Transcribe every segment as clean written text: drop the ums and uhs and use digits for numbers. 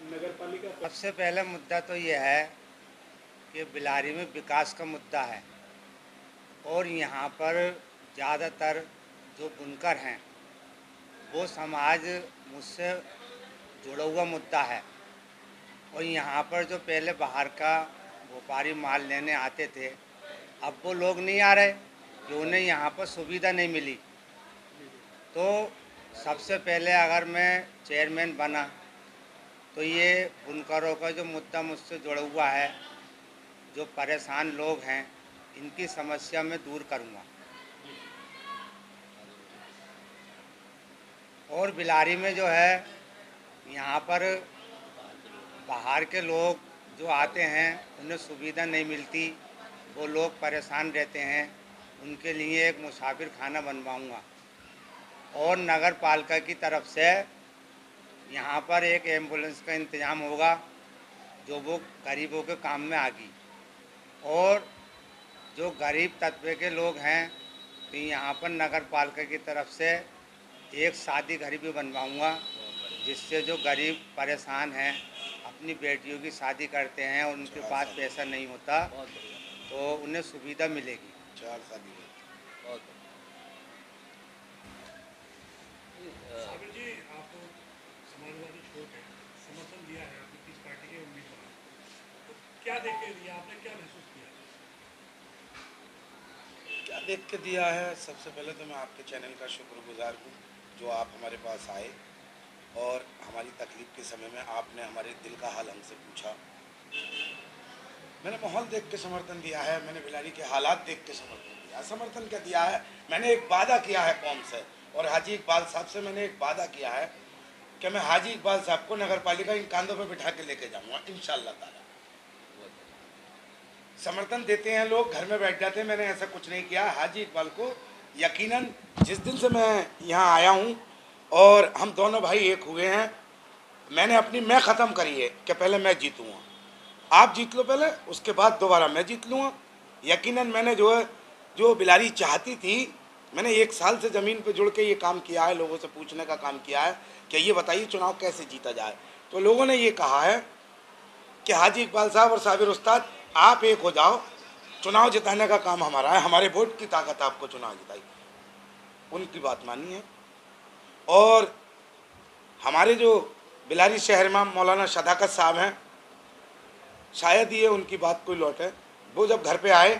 नगर पालिका? सबसे पहला मुद्दा तो ये है कि बिलारी में विकास का मुद्दा है और यहाँ पर ज़्यादातर जो बुनकर हैं वो समाज मुझसे जुड़ा हुआ मुद्दा है। और यहाँ पर जो पहले बाहर का व्यापारी माल लेने आते थे, अब वो लोग नहीं आ रहे कि उन्हें यहाँ पर सुविधा नहीं मिली। तो सबसे पहले अगर मैं चेयरमैन बना तो ये बुनकरों का जो मुद्दा मुझसे जुड़ा हुआ है, जो परेशान लोग हैं, इनकी समस्या मैं दूर करूँगा। और बिलारी में जो है यहाँ पर बाहर के लोग जो आते हैं उन्हें सुविधा नहीं मिलती, वो लोग परेशान रहते हैं। उनके लिए एक मुसाफिर खाना बनवाऊँगा और नगर पालिका की तरफ से यहाँ पर एक एम्बुलेंस का इंतज़ाम होगा जो वो गरीबों के काम में आगी। और जो गरीब तबके के लोग हैं तो यहाँ पर नगर पालिका की तरफ से एक शादी घर भी बनवाऊँगा, जिससे जो गरीब परेशान हैं अपनी बेटियों की शादी करते हैं और उनके पास पैसा नहीं होता तो उन्हें सुविधा मिलेगी। 4 शादी साबिर जी, आप समाजवादी छोड़ के समर्थन दिया है आपने किस पार्टी के उम्मीदवार, तो क्या देख के दिया आपने, क्या महसूस किया? क्या देख के दिया है? सबसे पहले तो मैं आपके चैनल का शुक्रगुजार हूँ जो आप हमारे पास आए और हमारी तकलीफ़ के समय में आपने हमारे दिल का हाल हमसे पूछा। मैंने माहौल देख के समर्थन दिया है, मैंने बिलारी के हालात देख के समर्थन दिया। समर्थन क्या दिया है? मैंने एक वादा किया है कौम से और हाजी इकबाल साहब से मैंने एक वादा किया है कि मैं हाजी इकबाल साहब को नगर पालिका इन कांधों पर बिठा के लेके जाऊँगा इंशाअल्लाह ताला। समर्थन देते हैं लोग, घर में बैठ जाते हैं, मैंने ऐसा कुछ नहीं किया। हाजी इकबाल को यकीनन जिस दिन से मैं यहाँ आया हूँ और हम दोनों भाई एक हुए हैं, मैंने अपनी मैं ख़त्म करी है कि पहले मैं जीतूँगा, आप जीत लो पहले, उसके बाद दोबारा मैं जीत लूँगा। यकीनन मैंने जो बिलारी चाहती थी, मैंने 1 साल से ज़मीन पे जुड़ के ये काम किया है, लोगों से पूछने का काम किया है कि ये बताइए चुनाव कैसे जीता जाए। तो लोगों ने ये कहा है कि हाजी इकबाल साहब और साबिर उस्ताद आप एक हो जाओ, चुनाव जिताने का काम हमारा है, हमारे वोट की ताकत आपको चुनाव जिताई। उनकी बात मानी है और हमारे जो बिलारी शहर इमाम मौलाना सदाकत साहब हैं, शायद ये उनकी बात कोई लौटे, वो जब घर पे आए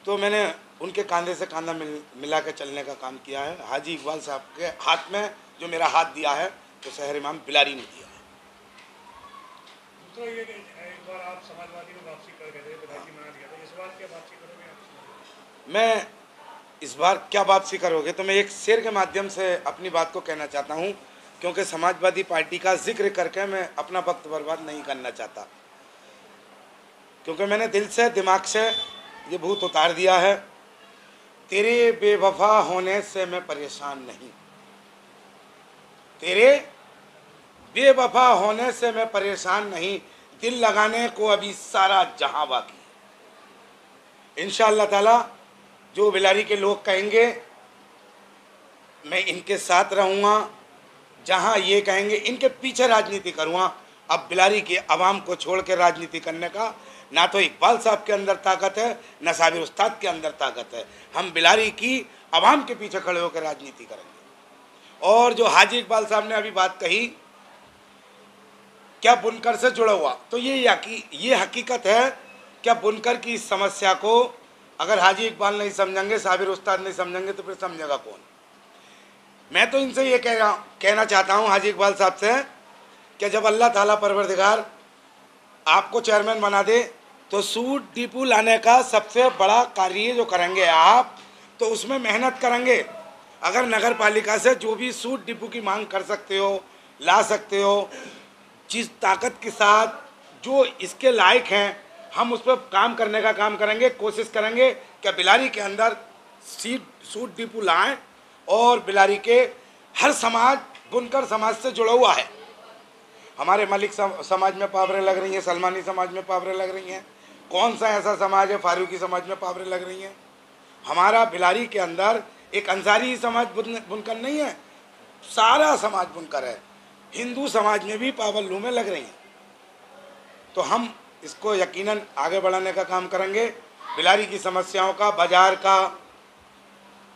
तो मैंने उनके कंधे से कंधा मिला के चलने का काम किया है। हाजी इकबाल साहब के हाथ में जो मेरा हाथ दिया है तो शहर इमाम बिलारी ने दिया है। दूसरा ये कि एक बार आप समाजवादी में वापसी कर गए थे, बिलारी मना दिया था, इस बार क्या वापसी करोगे आप? मैं इस बार क्या वापसी करोगे तो मैं एक शेर के माध्यम से अपनी बात को कहना चाहता हूँ, क्योंकि समाजवादी पार्टी का जिक्र करके मैं अपना वक्त बर्बाद नहीं करना चाहता, क्योंकि मैंने दिल से दिमाग से ये भूत उतार दिया है। तेरे बेवफा होने से मैं परेशान नहीं, तेरे बेवफा होने से मैं परेशान नहीं, दिल लगाने को अभी सारा जहां बाकी है। इंशाअल्लाह ताला जो बिलारी के लोग कहेंगे मैं इनके साथ रहूँगा, जहाँ ये कहेंगे इनके पीछे राजनीति करूँगा। अब बिलारी के अवाम को छोड़ के राजनीति करने का ना तो इकबाल साहब के अंदर ताकत है, ना साबिर उस्ताद के अंदर ताकत है। हम बिलारी की अवाम के पीछे खड़े होकर राजनीति करेंगे। और जो हाजी इकबाल साहब ने अभी बात कही क्या बुनकर से जुड़ा हुआ, तो ये हकीकत है क्या बुनकर की इस समस्या को अगर हाजी इकबाल नहीं समझेंगे, साबिर उस्ताद नहीं समझेंगे तो फिर समझेगा कौन? मैं तो इनसे ये कहना चाहता हूँ हाजी इकबाल साहब से कि जब अल्लाह ताला परवरदिगार आपको चेयरमैन बना दे तो सूट डिपो लाने का सबसे बड़ा कार्य जो करेंगे आप, तो उसमें मेहनत करेंगे। अगर नगर पालिका से जो भी सूट डिपो की मांग कर सकते हो, ला सकते हो, जिस ताकत के साथ जो इसके लायक हैं, हम उस पर काम करने का काम करेंगे। कोशिश करेंगे कि बिलारी के अंदर सूट डिपो लाएँ और बिलारी के हर समाज बुनकर समाज से जुड़ा हुआ है। हमारे मलिक समाज में पावरें लग रही हैं, सलमानी समाज में पावरें लग रही हैं, कौन सा ऐसा समाज है फारूकी समाज में पावरें लग रही हैं। हमारा बिलारी के अंदर एक अंसारी समाज बुनकर नहीं है, सारा समाज बुनकर है। हिंदू समाज में भी पावर लूमें लग रही हैं। तो हम इसको यकीनन आगे बढ़ाने का काम करेंगे। बिलारी की समस्याओं का, बाजार का,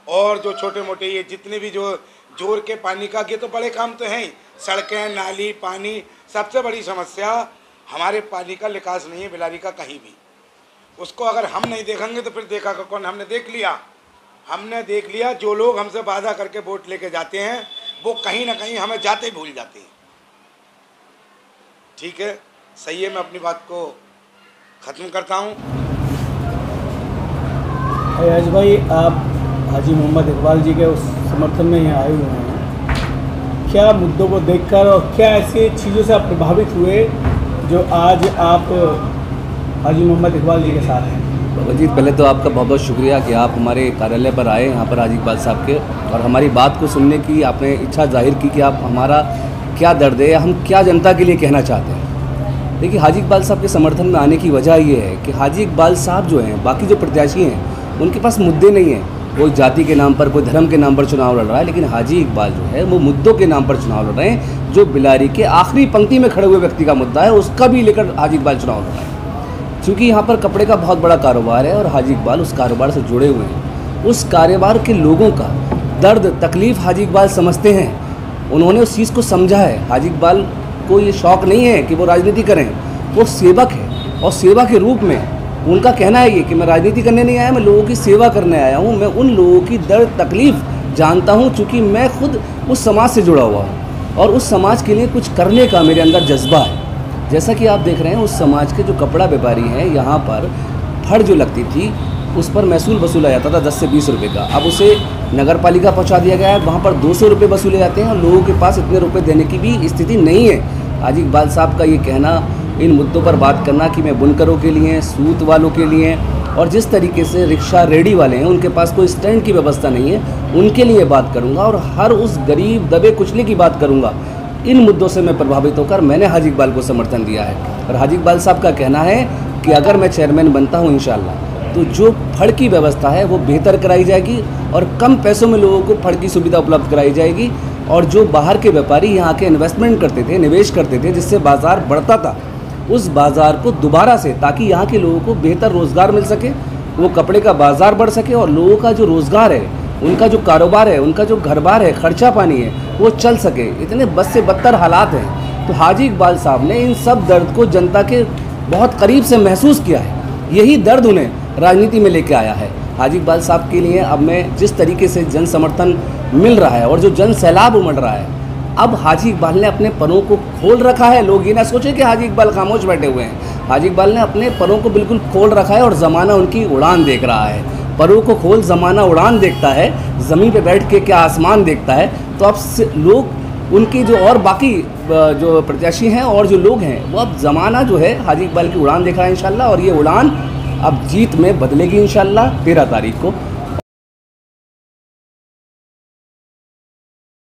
और जो छोटे मोटे ये जितने भी जो जोर के पानी का, ये तो बड़े काम तो हैं ही। सड़कें, नाली, पानी, सबसे बड़ी समस्या हमारे पानी का निकास नहीं है बिलारी का कहीं भी। उसको अगर हम नहीं देखेंगे तो फिर देखा का कौन। हमने देख लिया जो लोग हमसे वादा करके वोट लेके जाते हैं वो कहीं ना कहीं हमें जाते ही भूल जाते हैं। ठीक है, सही है, मैं अपनी बात को ख़त्म करता हूँ। फैयाज भाई, आप हाजी मोहम्मद इकबाल जी के उस समर्थन में यहाँ आए हुए हैं, क्या मुद्दों को देखकर और क्या ऐसी चीज़ों से आप प्रभावित हुए जो आज आप हाजी मोहम्मद इकबाल जी के साथ हैं? बाबा जी, पहले तो आपका बहुत बहुत शुक्रिया कि आप हमारे कार्यालय पर आए, यहाँ पर हाजी इकबाल साहब के, और हमारी बात को सुनने की आपने इच्छा जाहिर की कि आप हमारा क्या दर्द है या हम क्या जनता के लिए कहना चाहते हैं। देखिए, हाजी इकबाल साहब के समर्थन में आने की वजह ये है कि हाजी इकबाल साहब जो हैं, बाकी जो प्रत्याशी हैं उनके पास मुद्दे नहीं हैं। कोई जाति के नाम पर, कोई धर्म के नाम पर चुनाव लड़ रहा है, लेकिन हाजी इकबाल जो है वो मुद्दों के नाम पर चुनाव लड़ रहे हैं। जो बिलारी के आखिरी पंक्ति में खड़े हुए व्यक्ति का मुद्दा है उसका भी लेकर हाजी इकबाल चुनाव लड़ रहे हैं। क्योंकि यहाँ पर कपड़े का बहुत बड़ा कारोबार है और हाजी इकबाल उस कारोबार से जुड़े हुए हैं। उस कारोबार के लोगों का दर्द, तकलीफ़ हाजी इकबाल समझते हैं। उन्होंने उस चीज़ को समझा है। हाजी इकबाल को ये शौक़ नहीं है कि वो राजनीति करें, वो सेवक है और सेवा के रूप में उनका कहना है ये कि मैं राजनीति करने नहीं आया, मैं लोगों की सेवा करने आया हूँ। मैं उन लोगों की दर्द तकलीफ़ जानता हूँ, चूँकि मैं खुद उस समाज से जुड़ा हुआ हूँ और उस समाज के लिए कुछ करने का मेरे अंदर जज्बा है। जैसा कि आप देख रहे हैं, उस समाज के जो कपड़ा व्यापारी हैं, यहाँ पर फड़ जो लगती थी उस पर महसूल वसूला जाता था 10 से 20 रुपये का। अब उसे नगर पालिका पहुँचा दिया गया है, वहाँ पर 200 रुपये वसूले जाते हैं और लोगों के पास इतने रुपये देने की भी स्थिति नहीं है। हाजी इकबाल साहब का ये कहना, इन मुद्दों पर बात करना कि मैं बुनकरों के लिए, सूत वालों के लिए, और जिस तरीके से रिक्शा रेडी वाले हैं उनके पास कोई स्टैंड की व्यवस्था नहीं है, उनके लिए बात करूँगा और हर उस गरीब दबे कुचले की बात करूँगा। इन मुद्दों से मैं प्रभावित होकर मैंने हाजी इकबाल को समर्थन दिया है। और हाजी इकबाल साहब का कहना है कि अगर मैं चेयरमैन बनता हूँ इंशाल्लाह, तो जो फड़ की व्यवस्था है वो बेहतर कराई जाएगी और कम पैसों में लोगों को फड़ की सुविधा उपलब्ध कराई जाएगी। और जो बाहर के व्यापारी यहाँ के इन्वेस्टमेंट करते थे, निवेश करते थे, जिससे बाज़ार बढ़ता था, उस बाज़ार को दोबारा से, ताकि यहाँ के लोगों को बेहतर रोज़गार मिल सके, वो कपड़े का बाज़ार बढ़ सके और लोगों का जो रोज़गार है, उनका जो कारोबार है, उनका जो घर बार है, खर्चा पानी है, वो चल सके। इतने बद से बदतर हालात हैं। तो हाजी इकबाल साहब ने इन सब दर्द को जनता के बहुत करीब से महसूस किया है। यही दर्द उन्हें राजनीति में लेके आया है। हाजी इकबाल साहब के लिए अब मैं जिस तरीके से जन समर्थन मिल रहा है और जो जन सैलाब उमड़ रहा है, अब हाजी इकबाल ने अपने परों को खोल रखा है। लोग ये ना सोचे कि हाजी इकबाल खामोश बैठे हुए हैं। हाजी इकबाल ने अपने परों को बिल्कुल खोल रखा है और ज़माना उनकी उड़ान देख रहा है। परों को खोल, ज़माना उड़ान देखता है, ज़मीन पे बैठ के क्या आसमान देखता है। तो अब लोग उनकी जो और बाकी जो प्रत्याशी हैं और जो लोग हैं, वो अब ज़माना जो है हाजी इकबाल की उड़ान देख रहा है इंशाल्लाह। और ये उड़ान अब जीत में बदलेगी इंशाल्लाह 13 तारीख को।